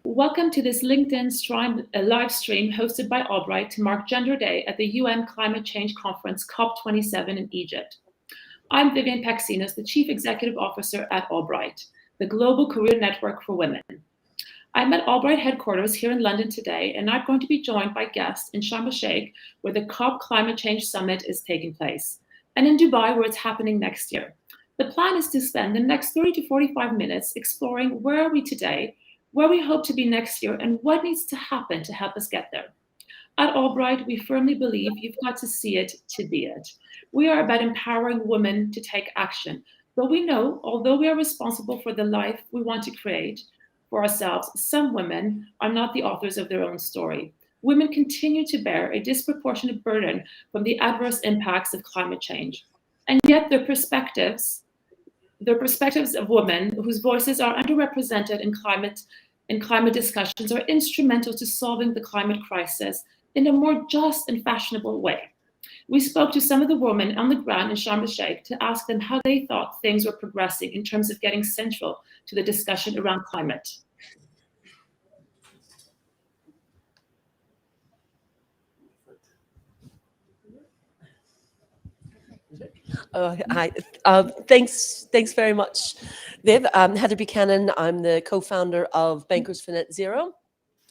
Welcome to this LinkedIn live stream hosted by AllBright to mark Gender Day at the UN Climate Change Conference COP27 in Egypt. I'm Viv Paxinos, the Chief Executive Officer at AllBright, the global career network for women. I'm at AllBright headquarters here in London today, and I'm going to be joined by guests in Sharm el-Sheikh, where the COP Climate Change Summit is taking place, and in Dubai, where it's happening next year. The plan is to spend the next 30 to 45 minutes exploring where are we today, where we hope to be next year, and what needs to happen to help us get there. At AllBright, we firmly believe you've got to see it to be it. We are about empowering women to take action, but we know, although we are responsible for the life we want to create for ourselves, some women are not the authors of their own story. Women continue to bear a disproportionate burden from the adverse impacts of climate change. And yet their perspectives of women whose voices are underrepresented in climate discussions are instrumental to solving the climate crisis in a more just and fashionable way. We spoke to some of the women on the ground in Sharm el-Sheikh to ask them how they thought things were progressing in terms of getting central to the discussion around climate. Hi, thanks very much, Viv. Heather Buchanan, I'm the co-founder of Bankers for Net Zero.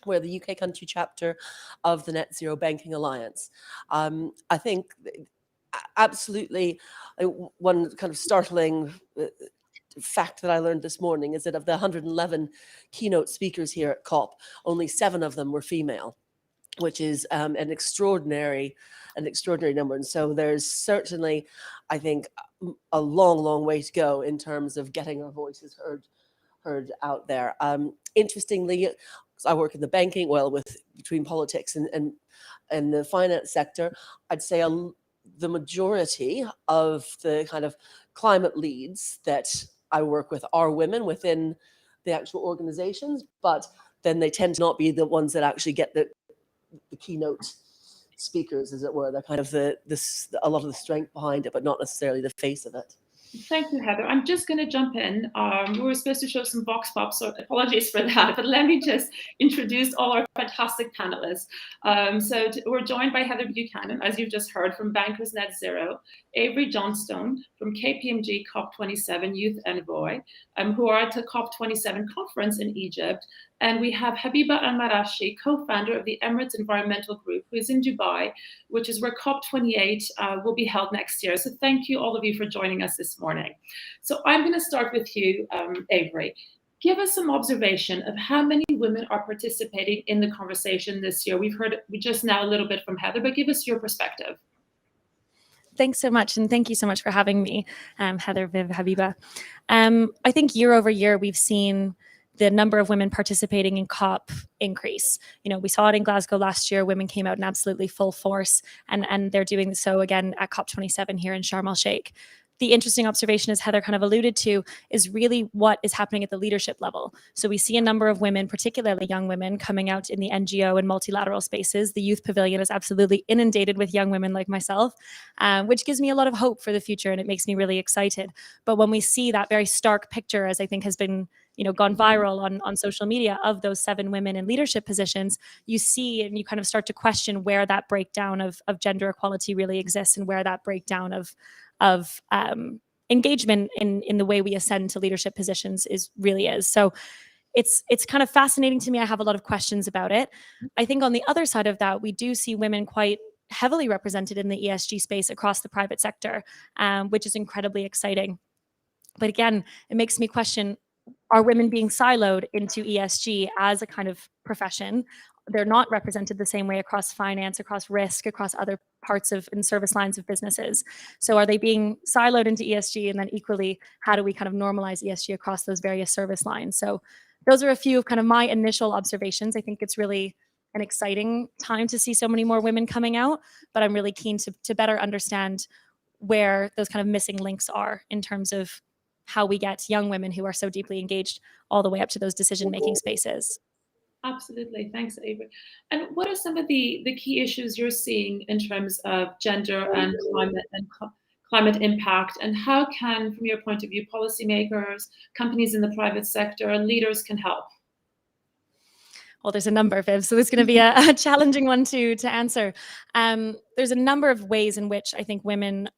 We're the UK country chapter of the Net Zero Banking Alliance. I think absolutely one kind of startling fact that I learned this morning is that of the 111 keynote speakers here at COP, only 7 of them were female, which is an extraordinary number. And so there's certainly, I think, a long way to go in terms of getting our voices heard out there. Interestingly, I work in the banking, between politics and the finance sector, I'd say the majority of the kind of climate leads that I work with are women within the actual organizations, but then they tend to not be the ones that actually get the keynote speakers, as it were. They're kind of a lot of the strength behind it, but not necessarily the face of it. Thank you, Heather. I'm just going to jump in. We were supposed to show some vox pops, so apologies for that. But let me just introduce all our fantastic panelists. We're joined by Heather Buchanan, as you've just heard, from Bankers Net Zero, Avery Johnstone from KPMG COP27 Youth Envoy, who are at the COP27 conference in Egypt. And we have Habiba Al Mar'ashi, co-founder of the Emirates Environmental Group, who is in Dubai, which is where COP28 will be held next year. So thank you, all of you, for joining us this morning. So I'm going to start with you, Avery. Give us some observation of how many women are participating in the conversation this year. We just now a little bit from Heather, but give us your perspective. Thanks so much, and thank you so much for having me, Heather, Viv, Habiba. I think year over year, we've seen the number of women participating in COP increase. We saw it in Glasgow last year. Women came out in absolutely full force, and they're doing so again at COP27 here in Sharm el-Sheikh. The interesting observation, as Heather kind of alluded to, is really what is happening at the leadership level. So we see a number of women, particularly young women, coming out in the NGO and multilateral spaces. The Youth Pavilion is absolutely inundated with young women like myself, which gives me a lot of hope for the future, and it makes me really excited. But when we see that very stark picture, as I think has been gone viral on social media, of those 7 women in leadership positions, you see and you kind of start to question where that breakdown of gender equality really exists, and where that breakdown of engagement in the way we ascend to leadership positions really is. So it's kind of fascinating to me. I have a lot of questions about it. I think on the other side of that, we do see women quite heavily represented in the ESG space across the private sector, which is incredibly exciting. But again, it makes me question, are women being siloed into ESG as a kind of profession? They're not represented the same way across finance, across risk, across other parts of and service lines of businesses. So are they being siloed into ESG? And then equally, how do we kind of normalize ESG across those various service lines? So those are a few of kind of my initial observations. I think it's really an exciting time to see so many more women coming out, but I'm really keen to better understand where those kind of missing links are in terms of how we get young women who are so deeply engaged all the way up to those decision-making spaces. Absolutely. Thanks, Avery. And what are some of the key issues you're seeing in terms of gender and climate impact, and how can, from your point of view, policymakers, companies in the private sector, and leaders can help? Well, there's a number, Viv, so it's going to be a challenging one to answer. There's a number of ways in which I think women,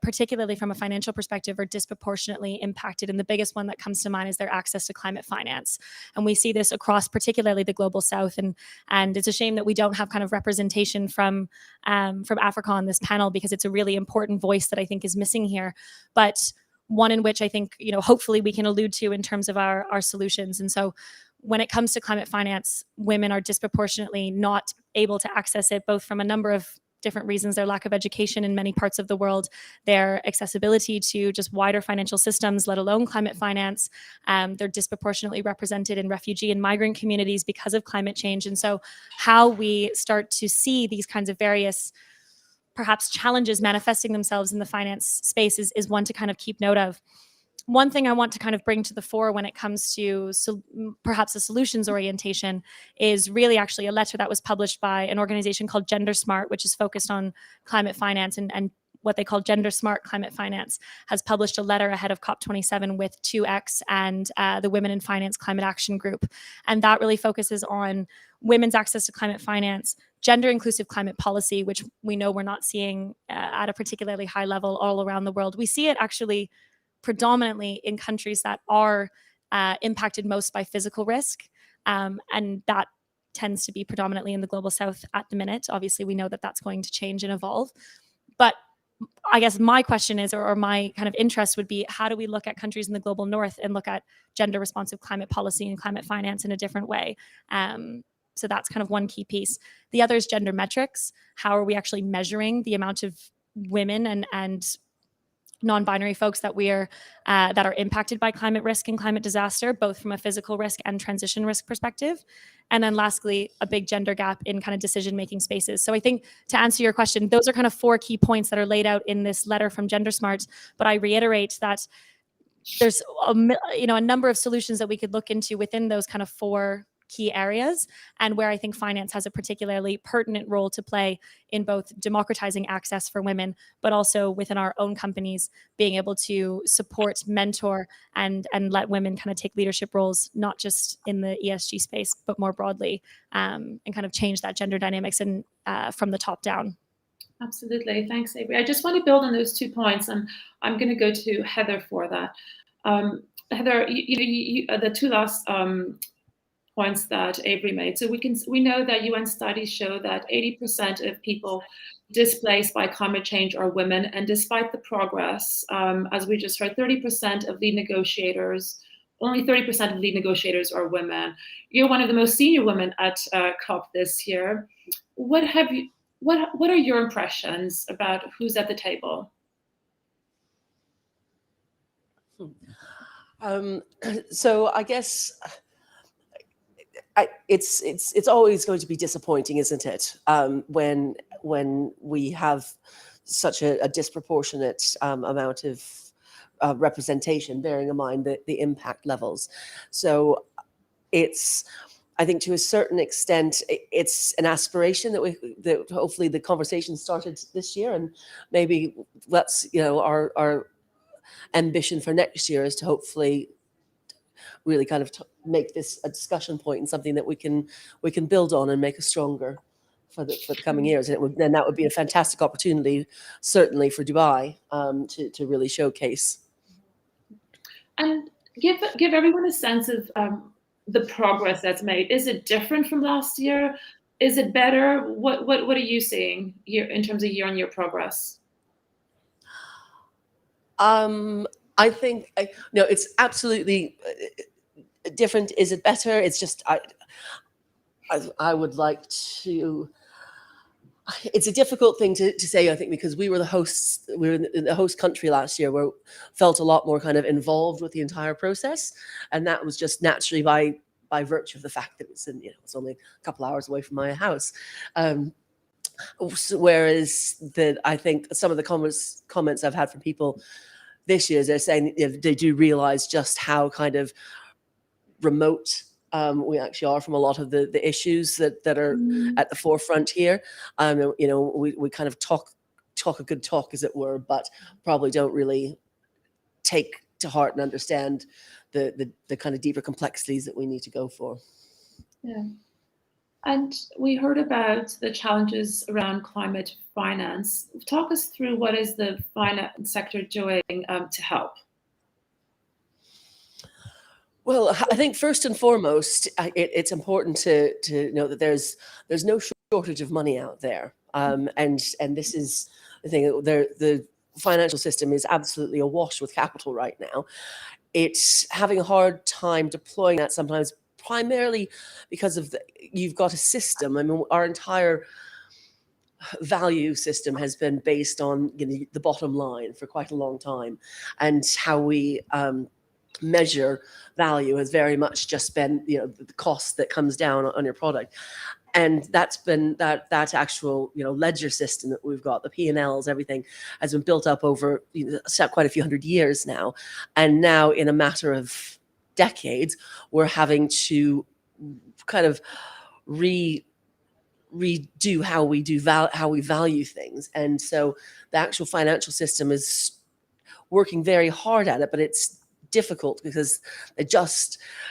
particularly from a financial perspective, are disproportionately impacted. And the biggest one that comes to mind is their access to climate finance. And we see this across particularly the global south. And it's a shame that we don't have kind of representation from Africa on this panel, because it's a really important voice that I think is missing here. But one in which I think, hopefully we can allude to in terms of our solutions. And so when it comes to climate finance, women are disproportionately not able to access it, both from a number of different reasons: their lack of education in many parts of the world, their accessibility to just wider financial systems, let alone climate finance. They're disproportionately represented in refugee and migrant communities because of climate change. And so how we start to see these kinds of various perhaps challenges manifesting themselves in the finance space is one to kind of keep note of. One thing I want to kind of bring to the fore when it comes to perhaps a solutions orientation is really actually a letter that was published by an organization called Gender Smart, which is focused on climate finance, and what they call Gender Smart Climate Finance has published a letter ahead of COP27 with 2X and the Women in Finance Climate Action Group. And that really focuses on women's access to climate finance, gender inclusive climate policy, which we know we're not seeing at a particularly high level all around the world. We see it actually predominantly in countries that are impacted most by physical risk. And that tends to be predominantly in the global south at the minute. Obviously, we know that that's going to change and evolve. But I guess my question is, or my kind of interest would be, how do we look at countries in the global north and look at gender responsive climate policy and climate finance in a different way? So that's kind of one key piece. The other is gender metrics. How are we actually measuring the amount of women and non-binary folks that that are impacted by climate risk and climate disaster, both from a physical risk and transition risk perspective? And then lastly, a big gender gap in kind of decision-making spaces. So I think, to answer your question, those are kind of 4 key points that are laid out in this letter from Gender Smart. But I reiterate that there's a number of solutions that we could look into within those kind of 4 key areas, and where I think finance has a particularly pertinent role to play in both democratizing access for women, but also within our own companies being able to support, mentor, and let women kind of take leadership roles, not just in the ESG space, but more broadly, and kind of change that gender dynamics and from the top down. Absolutely. Thanks, Avery. I just want to build on those 2 points, and I'm going to go to Heather for that. Heather, the 2 last points that Avery made. So we know that UN studies show that 80% of people displaced by climate change are women, and despite the progress, as we just heard, 30% of lead negotiators, only 30% of lead negotiators are women. You're one of the most senior women at COP this year. What are your impressions about who's at the table? So I guess it's always going to be disappointing, isn't it? When we have such a disproportionate amount of representation, bearing in mind the impact levels. So I think to a certain extent, it's an aspiration that hopefully the conversation started this year, and maybe our ambition for next year is to hopefully really kind of make this a discussion point and something that we can build on and make us stronger for the coming years. And then that would be a fantastic opportunity, certainly for Dubai, to really showcase. And give everyone a sense of the progress that's made. Is it different from last year? Is it better? What are you seeing in terms of year-on-year progress? I think it's absolutely different. Is it better? It's just I would like to. It's a difficult thing to say, I think, because we were the hosts. We were in the host country last year, where felt a lot more kind of involved with the entire process, and that was just naturally by virtue of the fact that it's only a couple hours away from my house. Whereas I think some of the comments I've had from people this year, they're saying they do realize just how kind of remote we actually are from a lot of the issues that are at the forefront here. We kind of talk a good talk, as it were, but probably don't really take to heart and understand the kind of deeper complexities that we need to go for. Yeah. And we heard about the challenges around climate finance. Talk us through what is the finance sector doing to help? Well, I think first and foremost, it's important to know that there's no shortage of money out there, and this is the thing. The financial system is absolutely awash with capital right now. It's having a hard time deploying that sometimes, primarily because of you've got a system. I mean, our entire value system has been based on the bottom line for quite a long time, and how we measure value has very much just been the cost that comes down on your product. And that's been that actual ledger system that we've got, the P&Ls, everything has been built up over quite a few hundred years now. And now in a matter of decades, we're having to kind of redo how we value things. And so the actual financial system is working very hard at it, but it's difficult because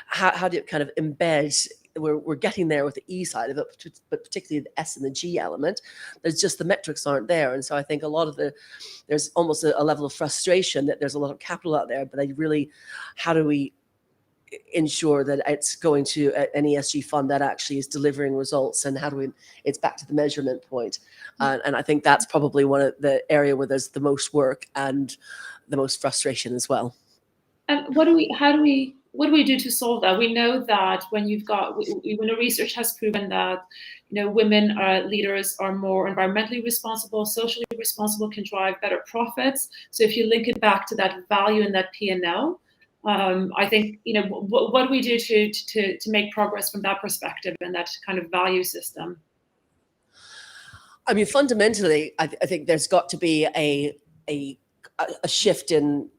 how do you kind of embed. We're getting there with the E side of it, but particularly the S and the G element. There's just the metrics aren't there, and so I think a lot of there's almost a level of frustration that there's a lot of capital out there, but how do we ensure that it's going to an ESG fund that actually is delivering results, and it's back to the measurement point. And I think that's probably one of the area where there's the most work and the most frustration as well. And what do we do to solve that? We know that when the research has proven that women leaders are more environmentally responsible, socially responsible, can drive better profits. So if you link it back to that value in that P&L, I think what do we do to make progress from that perspective and that kind of value system? I mean, fundamentally, I think there's got to be a shift in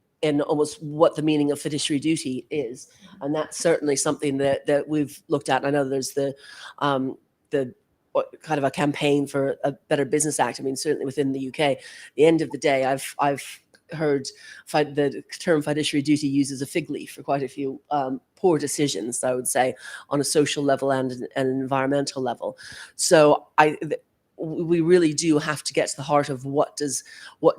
almost what the meaning of fiduciary duty is, and that's certainly something that we've looked at. I know there's the kind of a campaign for a Better Business Act. I mean, certainly within the UK. At the end of the day, I've heard the term fiduciary duty used as a fig leaf for quite a few poor decisions, I would say, on a social level and an environmental level. So we really do have to get to the heart of what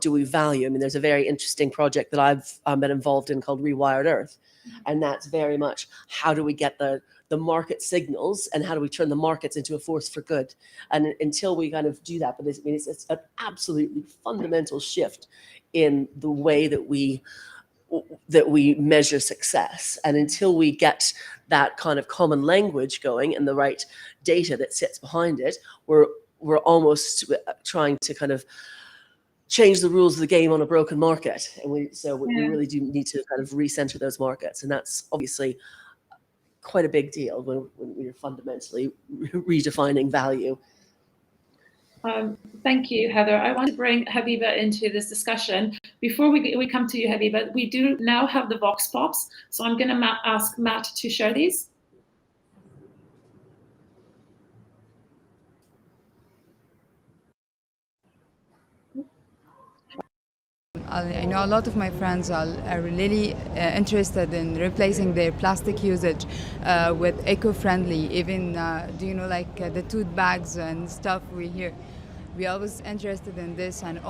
do we value. I mean, there's a very interesting project that I've been involved in called Rewired Earth, and that's very much how do we get the market signals and how do we turn the markets into a force for good. And until we kind of do that, but it's an absolutely fundamental shift in the way that we measure success. And until we get that kind of common language going and the right data that sits behind it, we're almost trying to kind of change the rules of the game on a broken market. And we really do need to kind of recenter those markets. And that's obviously quite a big deal when you're fundamentally redefining value. Thank you, Heather. I want to bring Habiba into this discussion. Before we come to you, Habiba, we do now have the Vox Pops. So I'm going to ask Matt to share these. I know a lot of my friends are really interested in replacing their plastic usage with eco-friendly, even, the tote bags and stuff we hear. We're always interested in this, and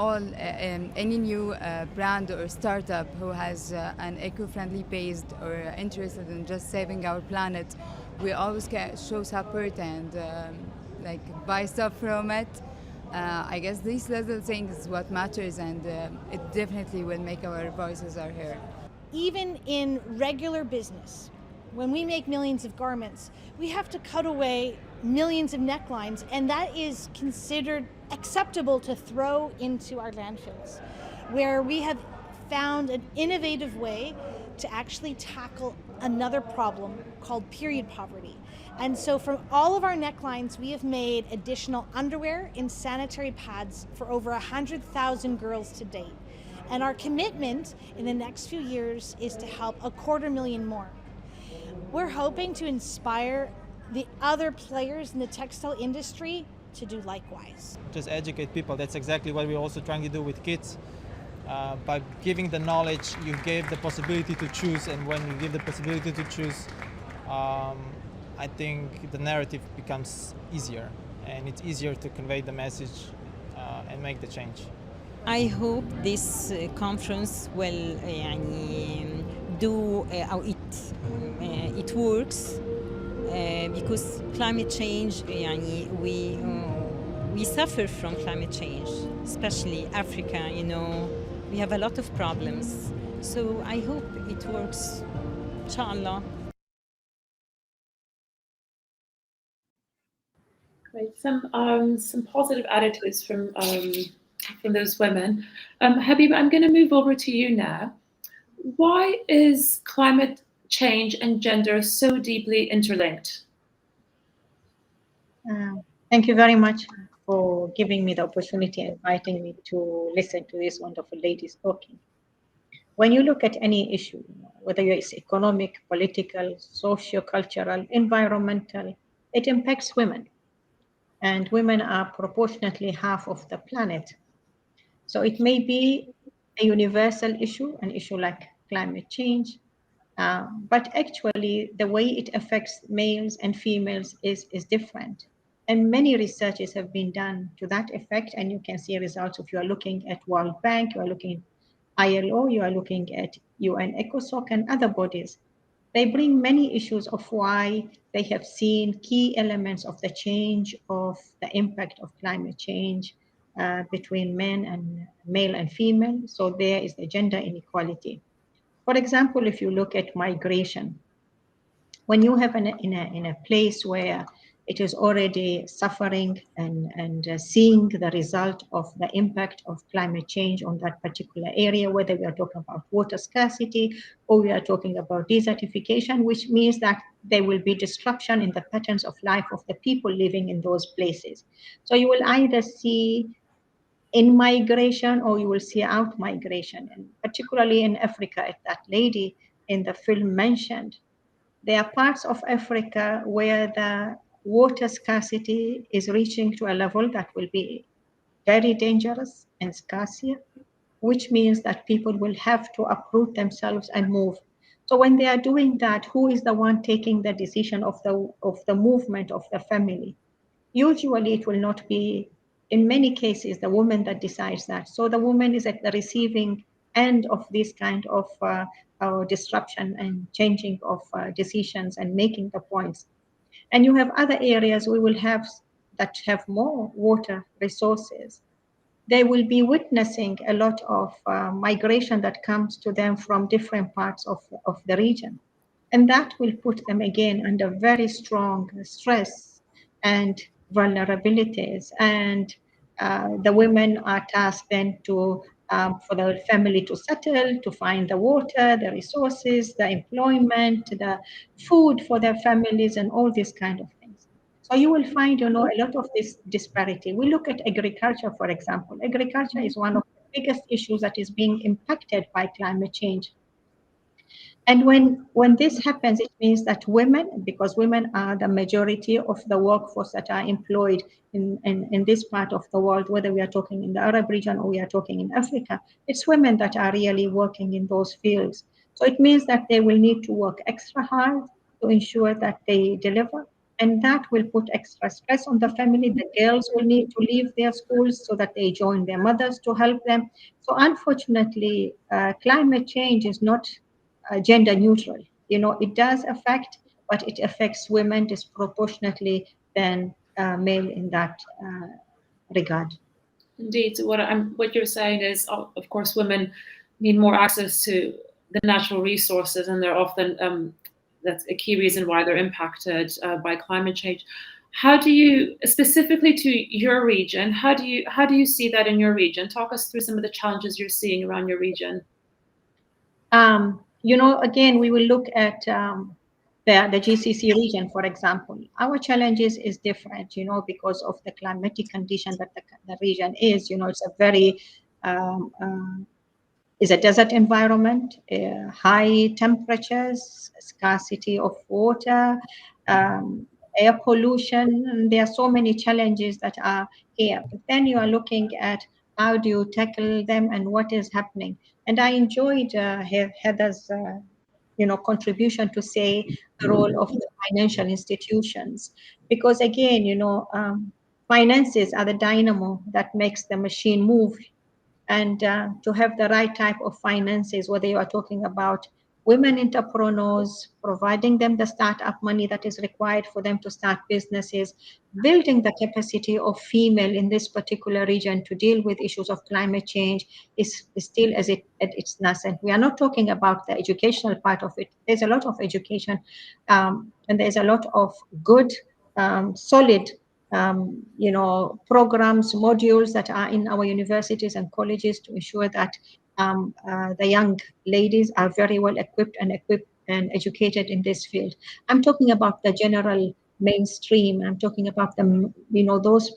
any new brand or startup who has an eco-friendly based or interested in just saving our planet, we always show support and buy stuff from it. I guess these little things is what matters, and it definitely will make our voices are heard. Even in regular business, when we make millions of garments, we have to cut away millions of necklines, and that is considered acceptable to throw into our landfills, where we have found an innovative way to actually tackle another problem called period poverty. And so from all of our necklines, we have made additional underwear and sanitary pads for over 100,000 girls to date. And our commitment in the next few years is to help 250,000 more. We're hoping to inspire the other players in the textile industry to do likewise. Just educate people. That's exactly what we're also trying to do with kids. By giving the knowledge, you gave the possibility to choose, and when you give the possibility to choose, I think the narrative becomes easier, and it's easier to convey the message and make the change. I hope this conference will do أو it works because climate change we suffer from climate change, especially Africa. We have a lot of problems. So I hope it works. Inshallah. Great. Some positive attitudes from those women. Habiba, I'm going to move over to you now. Why is climate change and gender so deeply interlinked? Thank you very much for giving me the opportunity and inviting me to listen to this wonderful lady talking. When you look at any issue, whether it's economic, political, socio-cultural, environmental, it impacts women. And women are proportionately half of the planet. So it may be a universal issue, an issue like climate change, but actually the way it affects males and females is different. And many researches have been done to that effect, and you can see results if you are looking at World Bank, you are looking at ILO, you are looking at UN ECOSOC and other bodies. They bring many issues of why they have seen key elements of the change of the impact of climate change between men and male and female. So there is the gender inequality. For example, if you look at migration, when you have in a place where it is already suffering and seeing the result of the impact of climate change on that particular area, whether we are talking about water scarcity or we are talking about desertification, which means that there will be disruption in the patterns of life of the people living in those places. So you will either see in migration or you will see out migration, and particularly in Africa, as that lady in the film mentioned, there are parts of Africa where the water scarcity is reaching to a level that will be very dangerous and scarce, which means that people will have to uproot themselves and move. So when they are doing that, who is the one taking the decision of the movement of the family? Usually it will not be, in many cases, the woman that decides that. So the woman is at the receiving end of this kind of disruption and changing of decisions and making the points. And you have other areas we will have that have more water resources. They will be witnessing a lot of migration that comes to them from different parts of the region. And that will put them again under very strong stress and vulnerabilities. And the women are tasked then to for the family to settle, to find the water, the resources, the employment, the food for their families, and all these kind of things. So you will find, a lot of this disparity. We look at agriculture, for example. Agriculture is one of the biggest issues that is being impacted by climate change. And when this happens, it means that women, because women are the majority of the workforce that are employed in this part of the world, whether we are talking in the Arab region or we are talking in Africa, it's women that are really working in those fields. So it means that they will need to work extra hard to ensure that they deliver. And that will put extra stress on the family. The girls will need to leave their schools so that they join their mothers to help them. So unfortunately, climate change is not gender neutral. It does affect, but it affects women disproportionately than male in that regard. Indeed, what you're saying is, of course, women need more access to the natural resources, and they're often that's a key reason why they're impacted by climate change. How do you, specifically to your region, how do you see that in your region? Talk us through some of the challenges you're seeing around your region. Again, we will look at the GCC region, for example. Our challenges is different, because of the climatic condition that the region is. It's a very is a desert environment, high temperatures, scarcity of water, air pollution. And there are so many challenges that are here. But then you are looking at how do you tackle them and what is happening. And I enjoyed Heather's contribution to say the role of the financial institutions, because again, finances are the dynamo that makes the machine move, and to have the right type of finances, whether you are talking about women entrepreneurs, providing them the startup money that is required for them to start businesses, building the capacity of female in this particular region to deal with issues of climate change is still at its nascent. We are not talking about the educational part of it. There's a lot of education, and there's a lot of good, solid programs, modules that are in our universities and colleges to ensure that the young ladies are very well equipped and educated in this field. I'm talking about the general mainstream. I'm talking about those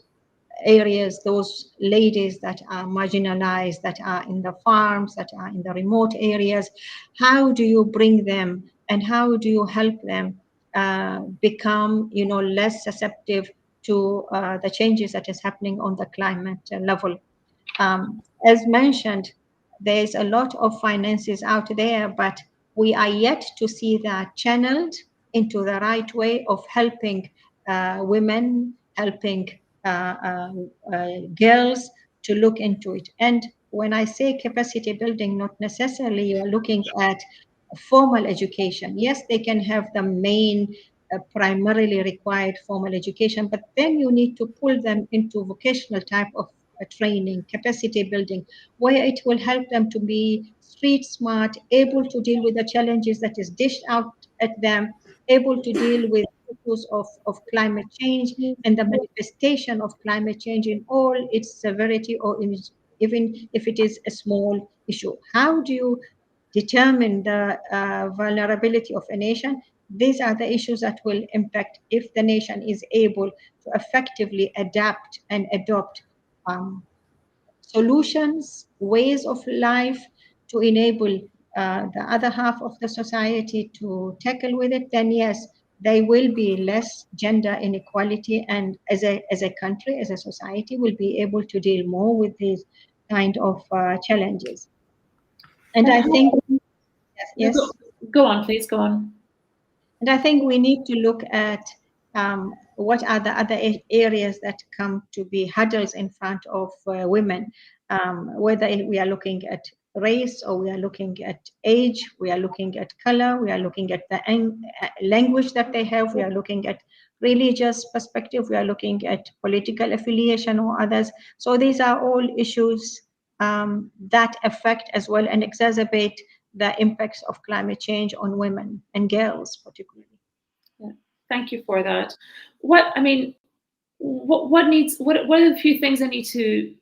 areas, those ladies that are marginalized, that are in the farms, that are in the remote areas. How do you bring them and how do you help them become less susceptible to the changes that is happening on the climate level? As mentioned, there's a lot of finances out there, but we are yet to see that channeled into the right way of helping women, helping girls to look into it. And when I say capacity building, not necessarily you are looking at formal education. Yes, they can have the main primarily required formal education, but then you need to pull them into vocational type of training, capacity building, where it will help them to be street smart, able to deal with the challenges that is dished out at them, able to deal with issues of climate change and the manifestation of climate change in all its severity, or even if it is a small issue. How do you determine the vulnerability of a nation? These are the issues that will impact if the nation is able to effectively adapt and adopt solutions, ways of life to enable the other half of the society to tackle with it. Then yes, there will be less gender inequality, and as a country, as a society, will be able to deal more with these kind of challenges. And I think yes. Go on, please, go on. And I think we need to look at what are the other areas that come to be hurdles in front of women, whether we are looking at race or we are looking at age, we are looking at color, we are looking at the language that they have, we are looking at religious perspective, we are looking at political affiliation or others. So these are all issues that affect as well and exacerbate the impacts of climate change on women and girls particularly. Yeah. Thank you for that. What are the few things that need to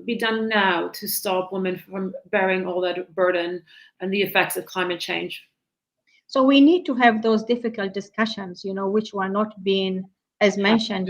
be done now to stop women from bearing all that burden and the effects of climate change? So we need to have those difficult discussions, which were not being, as mentioned,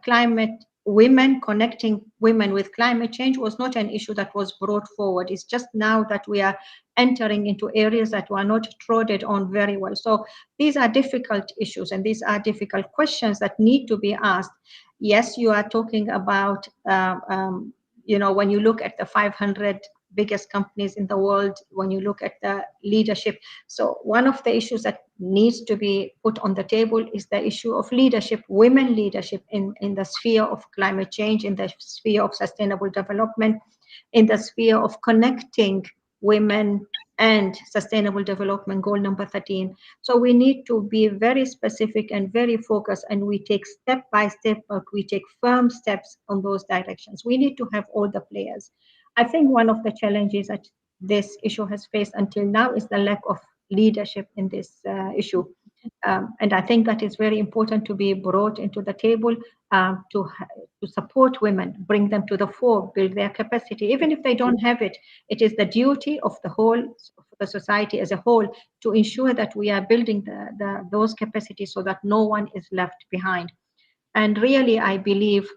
connecting women with climate change was not an issue that was brought forward. It's just now that we are entering into areas that were not trodden on very well. So these are difficult issues and these are difficult questions that need to be asked. Yes, you are talking about, when you look at the 500 biggest companies in the world, when you look at the leadership. So one of the issues that needs to be put on the table is the issue of leadership, women leadership in the sphere of climate change, in the sphere of sustainable development, in the sphere of connecting women and sustainable development goal number 13. So we need to be very specific and very focused, and we take step by step, but we take firm steps on those directions. We need to have all the players. I think one of the challenges that this issue has faced until now is the lack of leadership in this issue. And I think that is very important to be brought into the table to support women, bring them to the fore, build their capacity. Even if they don't have it, it is the duty of the society as a whole to ensure that we are building those capacities so that no one is left behind. And really, I believe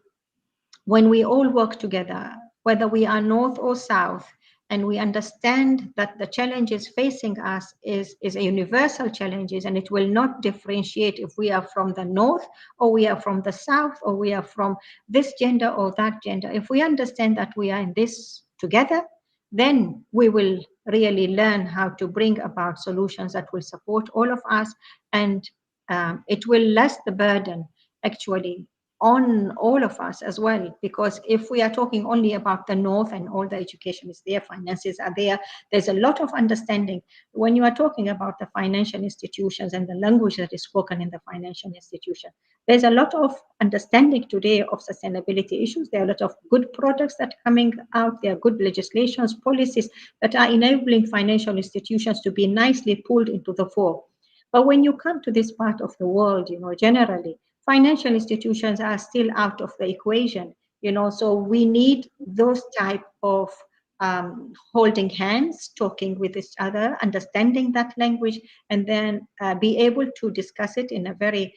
when we all work together, whether we are North or South, and we understand that the challenges facing us is a universal challenges, and it will not differentiate if we are from the North or we are from the South or we are from this gender or that gender. If we understand that we are in this together, then we will really learn how to bring about solutions that will support all of us, and it will lessen the burden actually on all of us as well. Because if we are talking only about the North and all the education is there, finances are there, there's a lot of understanding. When you are talking about the financial institutions and the language that is spoken in the financial institution, there's a lot of understanding today of sustainability issues. There are a lot of good products that are coming out. There are good legislations, policies that are enabling financial institutions to be nicely pulled into the fore. But when you come to this part of the world, generally, financial institutions are still out of the equation, so we need those type of holding hands, talking with each other, understanding that language, and then be able to discuss it in a very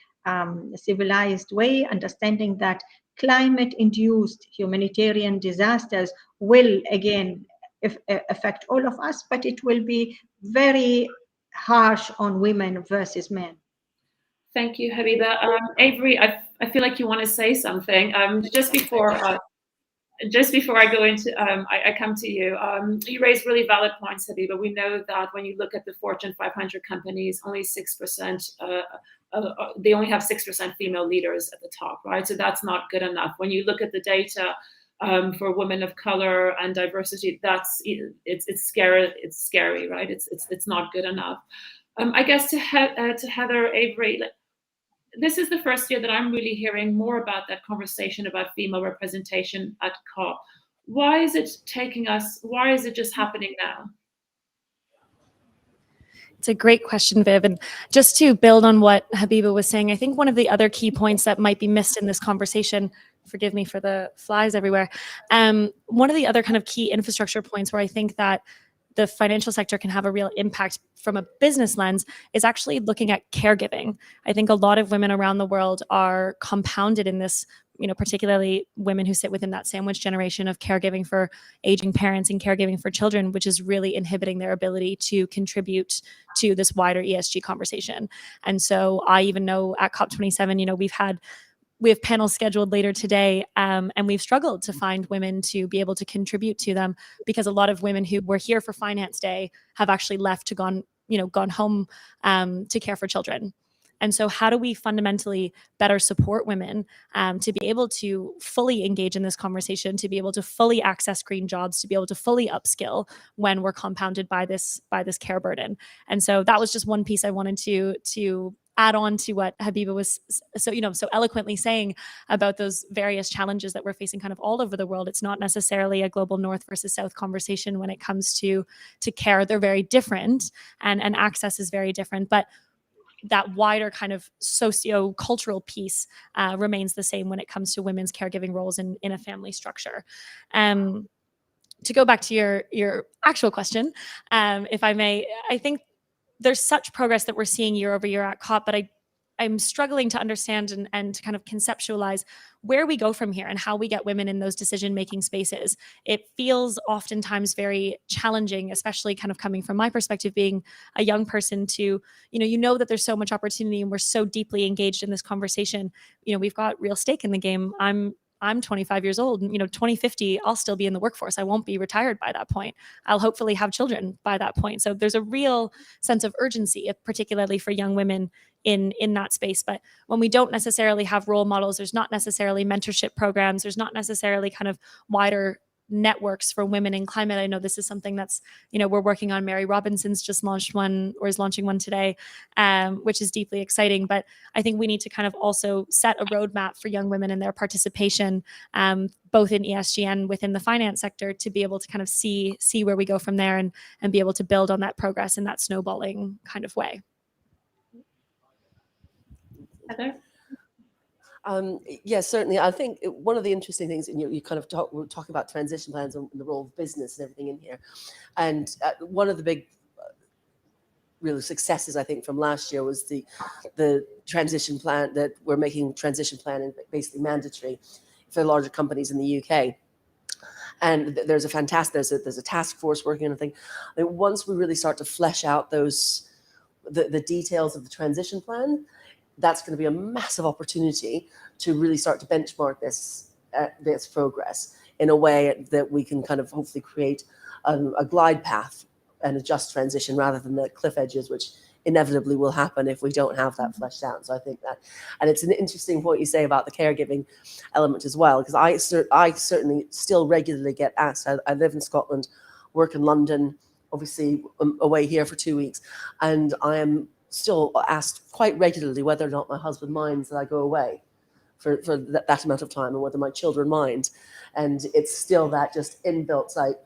civilized way, understanding that climate-induced humanitarian disasters will again affect all of us, but it will be very harsh on women versus men. Thank you, Habiba. Avery, I feel like you want to say something. Just before I go into, I come to you. You raise really valid points, Habiba. We know that when you look at the Fortune 500 companies, only 6%, they only have 6% female leaders at the top, right? So that's not good enough. When you look at the data for women of color and diversity, it's scary. It's scary, right? It's not good enough. I guess to Heather, Avery, this is the first year that I'm really hearing more about that conversation about female representation at COP. Why is it taking us? Why is it just happening now? It's a great question, Viv. And just to build on what Habiba was saying, I think one of the other key points that might be missed in this conversation, forgive me for the flies everywhere, one of the other kind of key infrastructure points where I think that the financial sector can have a real impact from a business lens is actually looking at caregiving. I think a lot of women around the world are compounded in this, particularly women who sit within that sandwich generation of caregiving for aging parents and caregiving for children, which is really inhibiting their ability to contribute to this wider ESG conversation. And so I even know at COP27, we have panels scheduled later today, and we've struggled to find women to be able to contribute to them because a lot of women who were here for Finance Day have actually left to gone home to care for children. And so how do we fundamentally better support women to be able to fully engage in this conversation, to be able to fully access green jobs, to be able to fully upskill when we're compounded by this care burden? And so that was just one piece I wanted to add on to what Habiba was so eloquently saying about those various challenges that we're facing kind of all over the world. It's not necessarily a global North versus South conversation when it comes to care. They're very different and access is very different, but that wider kind of socio-cultural piece remains the same when it comes to women's caregiving roles in a family structure. To go back to your actual question, if I may, I think there's such progress that we're seeing year over year at COP, but I'm struggling to understand and to kind of conceptualize where we go from here and how we get women in those decision-making spaces. It feels oftentimes very challenging, especially kind of coming from my perspective, being a young person to, that there's so much opportunity and we're so deeply engaged in this conversation. We've got real stake in the game. I'm 25 years old, 2050, I'll still be in the workforce. I won't be retired by that point. I'll hopefully have children by that point. So there's a real sense of urgency, particularly for young women in that space. But when we don't necessarily have role models, there's not necessarily mentorship programs, there's not necessarily kind of wider networks for women in climate. I know this is something that's, we're working on. Mary Robinson's just launched one or is launching one today, which is deeply exciting. But I think we need to kind of also set a roadmap for young women and their participation, both in ESG and within the finance sector, to be able to kind of see where we go from there and be able to build on that progress in that snowballing kind of way. Heather? Yes, certainly. I think one of the interesting things, and you kind of we're talking about transition plans and the role of business and everything in here. And one of the big real successes, I think, from last year was the transition plan, that we're making transition planning basically mandatory for larger companies in the UK. And there's a task force working on a thing. I mean, once we really start to flesh out the details of the transition plan, that's going to be a massive opportunity to really start to benchmark this progress in a way that we can kind of hopefully create a glide path and a just transition rather than the cliff edges, which inevitably will happen if we don't have that fleshed out. So I think that, and it's an interesting point you say about the caregiving element as well, because I certainly still regularly get asked. I live in Scotland, work in London, obviously I'm away here for 2 weeks, and I am still asked quite regularly whether or not my husband minds that I go away for that amount of time, and whether my children mind. And it's still that just inbuilt, like,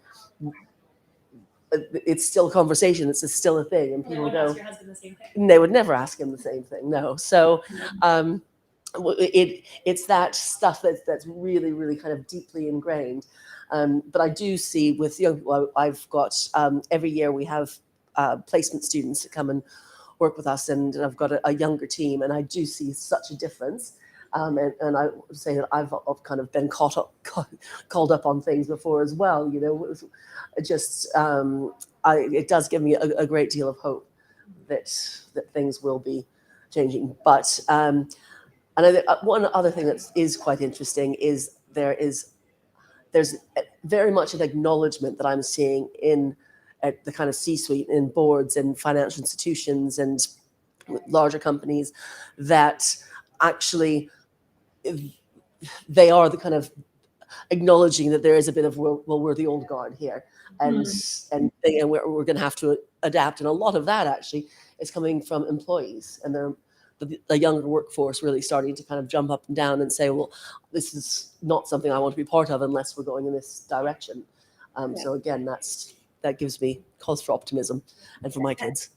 it's still conversation. It's still a thing, and people go, ask your husband the same thing. they would never ask him the same thing. No. So it's that stuff that's really, really kind of deeply ingrained. But I do see with I've got every year we have placement students that come and work with us, and I've got a younger team, and I do see such a difference. And I would say that I've kind of been called up on things before as well. It does give me a great deal of hope that things will be changing. But and one other thing that is quite interesting is there's very much an acknowledgement that I'm seeing at the kind of C-suite, in boards and financial institutions and larger companies, that actually they are the kind of acknowledging that there is a bit of, we're the old guard here, and we're going to have to adapt. And a lot of that actually is coming from employees, and the younger workforce really starting to kind of jump up and down and say, well, this is not something I want to be part of unless we're going in this direction. So again, that gives me cause for optimism, and for my kids.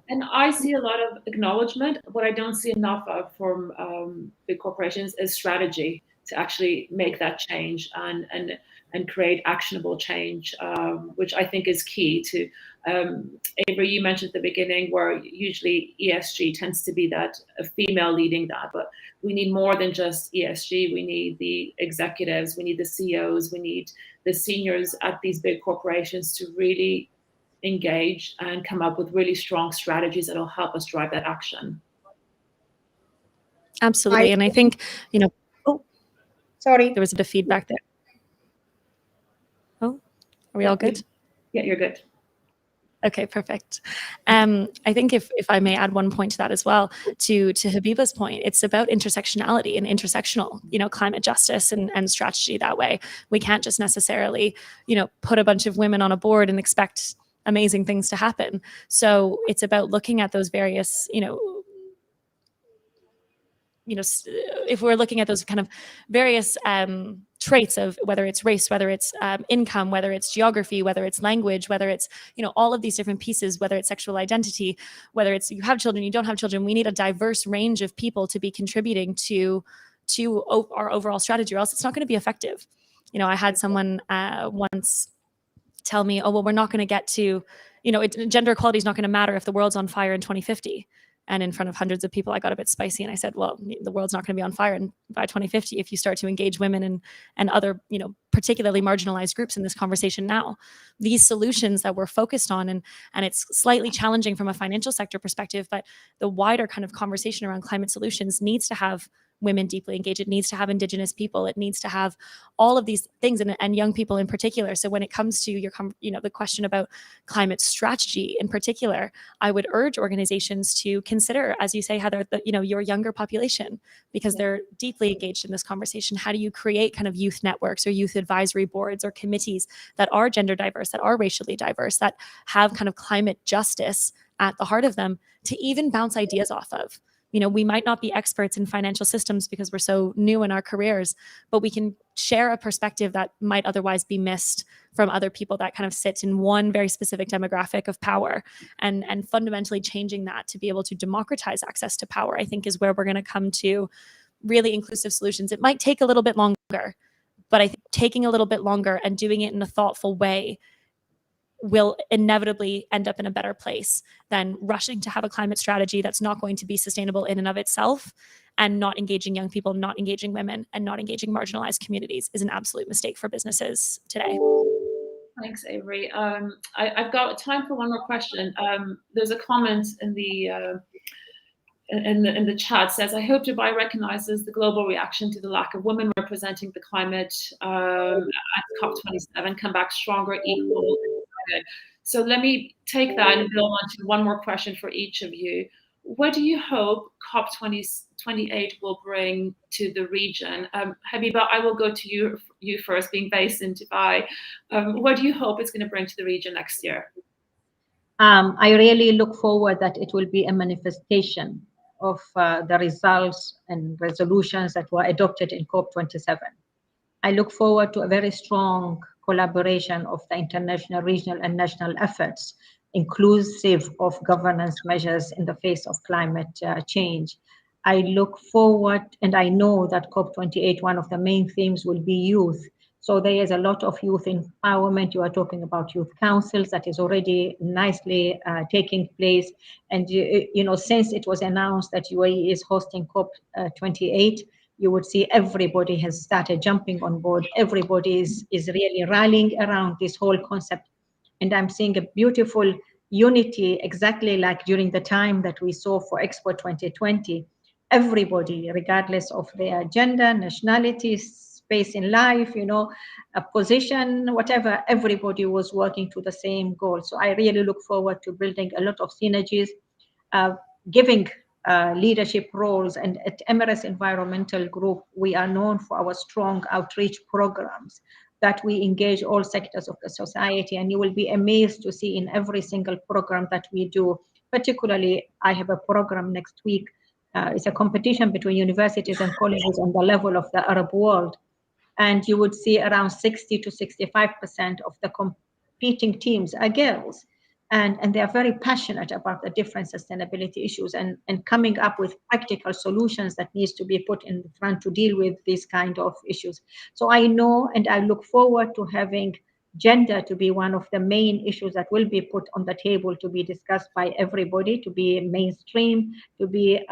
And I see a lot of acknowledgement. What I don't see enough of from big corporations is strategy to actually make that change and create actionable change, which I think is key to. Avery, you mentioned at the beginning where usually ESG tends to be that a female leading that, but we need more than just ESG. We need the executives, we need the CEOs, we need the seniors at these big corporations to really engage and come up with really strong strategies that will help us drive that action. Absolutely. And I think, Sorry. there was a bit of feedback there. Oh, are we all good? Yeah, you're good. Okay, perfect. I think if I may add one point to that as well, to Habiba's point, it's about intersectionality and intersectional, climate justice and strategy that way. We can't just necessarily, put a bunch of women on a board and expect amazing things to happen. So it's about looking at those various, if we're looking at those kind of various traits of whether it's race, whether it's income, whether it's geography, whether it's language, whether it's, all of these different pieces, whether it's sexual identity, whether it's you have children, you don't have children, we need a diverse range of people to be contributing to our overall strategy, or else it's not going to be effective. I had someone once tell me, oh, well, we're not going to get to, gender equality is not going to matter if the world's on fire in 2050. And in front of hundreds of people, I got a bit spicy and I said, well, the world's not going to be on fire by 2050 if you start to engage women and other, particularly marginalized groups in this conversation now. These solutions that we're focused on, and it's slightly challenging from a financial sector perspective, but the wider kind of conversation around climate solutions needs to have women deeply engaged. It needs to have Indigenous people. It needs to have all of these things, and young people in particular. So when it comes to the question about climate strategy in particular, I would urge organizations to consider, as you say, Heather, your younger population, because they're deeply engaged in this conversation. How do you create kind of youth networks or youth advisory boards or committees that are gender diverse, that are racially diverse, that have kind of climate justice at the heart of them, to even bounce ideas off of? We might not be experts in financial systems because we're so new in our careers, but we can share a perspective that might otherwise be missed from other people that kind of sit in one very specific demographic of power, and fundamentally changing that to be able to democratize access to power, I think, is where we're going to come to really inclusive solutions. It might take a little bit longer, but I think taking a little bit longer and doing it in a thoughtful way will inevitably end up in a better place than rushing to have a climate strategy that's not going to be sustainable in and of itself, and not engaging young people, not engaging women, and not engaging marginalized communities is an absolute mistake for businesses today. Thanks, Avery. I've got time for one more question. There's a comment in the chat says, I hope Dubai recognizes the global reaction to the lack of women representing the climate at COP27, come back stronger, equal, good. So let me take that and build on to one more question for each of you. What do you hope COP28 will bring to the region? Habiba, I will go to you first, being based in Dubai. What do you hope it's going to bring to the region next year? I really look forward that it will be a manifestation of the results and resolutions that were adopted in COP27. I look forward to a very strong collaboration of the international, regional, and national efforts, inclusive of governance measures in the face of climate change. I look forward, and I know that COP28, one of the main themes will be youth. So there is a lot of youth empowerment. You are talking about youth councils that is already nicely taking place. And, since it was announced that UAE is hosting COP28, you would see everybody has started jumping on board. Everybody is really rallying around this whole concept. And I'm seeing a beautiful unity, exactly like during the time that we saw for Expo 2020. Everybody, regardless of their gender, nationality, space in life, a position, whatever, everybody was working to the same goal. So I really look forward to building a lot of synergies, giving leadership roles. And at Emirates Environmental Group, we are known for our strong outreach programs that we engage all sectors of the society. And you will be amazed to see in every single program that we do, particularly I have a program next week. It's a competition between universities and colleges on the level of the Arab world. And you would see around 60 to 65% of the competing teams are girls. And they are very passionate about the different sustainability issues and coming up with practical solutions that needs to be put in front to deal with these kind of issues. So I know, and I look forward to having gender to be one of the main issues that will be put on the table to be discussed by everybody, to be mainstream, to be,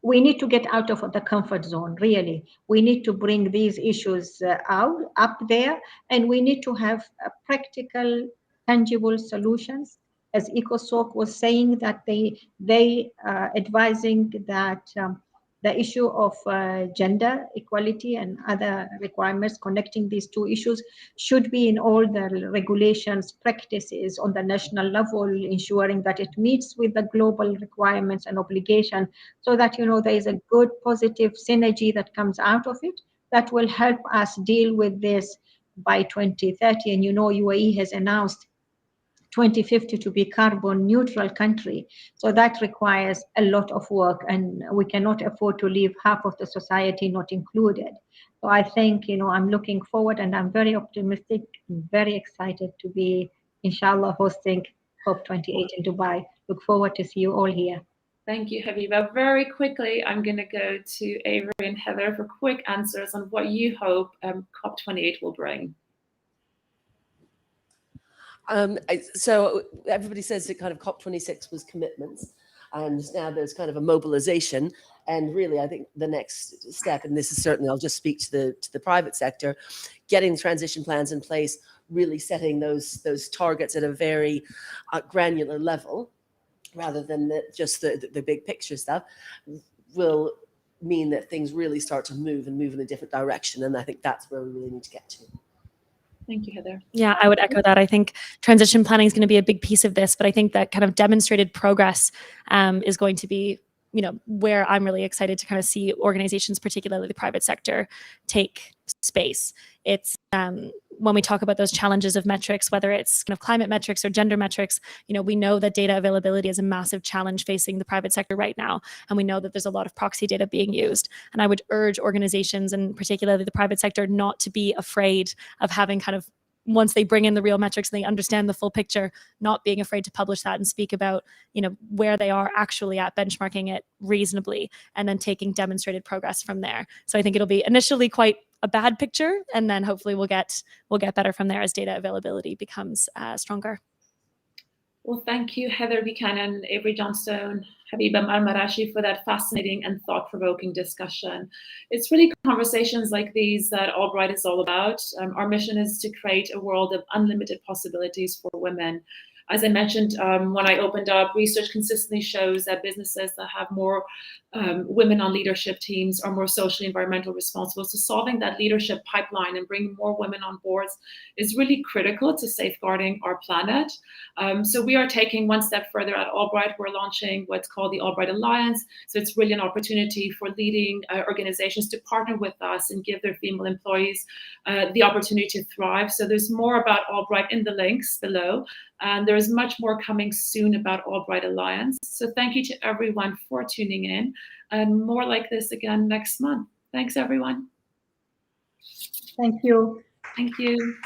we need to get out of the comfort zone, really. We need to bring these issues up there, and we need to have a practical, tangible solutions. As EcoSoc was saying, that they advising that the issue of gender equality and other requirements connecting these two issues should be in all the regulations, practices on the national level, ensuring that it meets with the global requirements and obligation, so that there is a good positive synergy that comes out of it that will help us deal with this by 2030. And UAE has announced 2050 to be carbon neutral country. So that requires a lot of work, and we cannot afford to leave half of the society not included. So I think, I'm looking forward, and I'm very optimistic and very excited to be, inshallah, hosting COP28 in Dubai. Look forward to see you all here. Thank you, Habiba. Very quickly, I'm going to go to Avery and Heather for quick answers on what you hope COP28 will bring. So everybody says that kind of COP26 was commitments, and now there's kind of a mobilization. And really, I think the next step, and this is certainly, I'll just speak to the private sector, getting transition plans in place, really setting those targets at a very granular level, rather than just the big picture stuff, will mean that things really start to move in a different direction. And I think that's where we really need to get to. Thank you, Heather. Yeah, I would echo that. I think transition planning is going to be a big piece of this, but I think that kind of demonstrated progress is going to be, where I'm really excited to kind of see organizations, particularly the private sector, take space. It's when we talk about those challenges of metrics, whether it's kind of climate metrics or gender metrics, we know that data availability is a massive challenge facing the private sector right now. And we know that there's a lot of proxy data being used. And I would urge organizations, and particularly the private sector, not to be afraid of having kind of, once they bring in the real metrics and they understand the full picture, not being afraid to publish that and speak about, where they are actually at, benchmarking it reasonably, and then taking demonstrated progress from there. So I think it'll be initially quite a bad picture, and then hopefully we'll get better from there as data availability becomes stronger. Well, thank you, Heather Buchanan, Avery Johnstone, Habiba Al Mar'ashi, for that fascinating and thought-provoking discussion. It's really conversations like these that AllBright is all about. Our mission is to create a world of unlimited possibilities for women. As I mentioned when I opened up, research consistently shows that businesses that have more women on leadership teams are more socially environmentally responsible. So solving that leadership pipeline and bringing more women on boards is really critical to safeguarding our planet. So we are taking one step further at AllBright. We're launching what's called the AllBright Alliance. So it's really an opportunity for leading organizations to partner with us and give their female employees the opportunity to thrive. So there's more about AllBright in the links below. And there's much more coming soon about AllBright Alliance. So thank you to everyone for tuning in, and more like this again next month. Thanks, everyone. Thank you. Thank you.